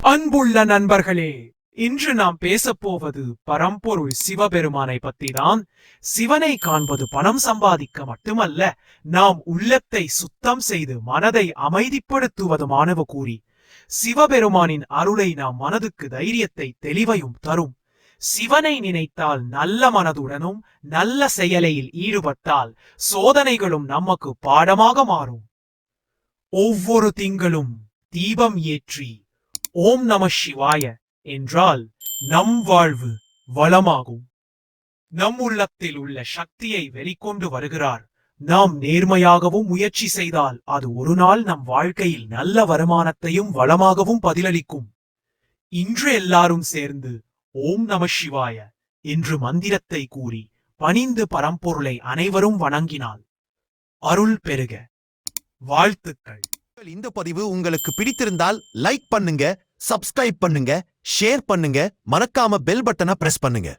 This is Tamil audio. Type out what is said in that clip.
அன்புள்ள நண்பர்களே, இன்று நாம் பேசப்போவது பரம்பொருள் சிவபெருமானை பத்திதான். சிவனை காண்பது பணம் சம்பாதிக்க மட்டுமல்ல, நாம் உள்ளத்தை சுத்தம் செய்து மனதை அமைதிப்படுத்துவதுமானவ கூறி, சிவபெருமானின் அருளை நாம் மனதுக்கு தைரியத்தை தெளிவையும் தரும். சிவனை நினைத்தால் நல்ல மனதுடனும் நல்ல செயலையில் ஈடுபட்டால் சோதனைகளும் நமக்கு பாடமாக மாறும். ஒவ்வொரு திங்களும் தீபம் ஏற்றி ஓம் நம சிவாய என்றால் நம் வாழ்வு வளமாகும். நம் உள்ளத்தில் உள்ள சக்தியை வெளிக்கொண்டு வருகிறார். நாம் நேர்மையாகவும் முயற்சி செய்தால் அது ஒரு நாள் நம் வாழ்க்கையில் நல்ல வருமானத்தையும் வளமாகவும் பதிலளிக்கும். இன்று எல்லாரும் சேர்ந்து ஓம் நம சிவாய என்று மந்திரத்தை கூறி பணிந்து பரம்பொருளை அனைவரும் வணங்கினால் அருள் பெருக. வாழ்த்துக்கள். இந்த பதிவு உங்களுக்கு பிடித்திருந்தால் லைக் பண்ணுங்க, சப்ஸ்கிரைப் பண்ணுங்க, ஷேர் பண்ணுங்க, மறக்காம பெல் பட்டனை பிரஸ் பண்ணுங்க.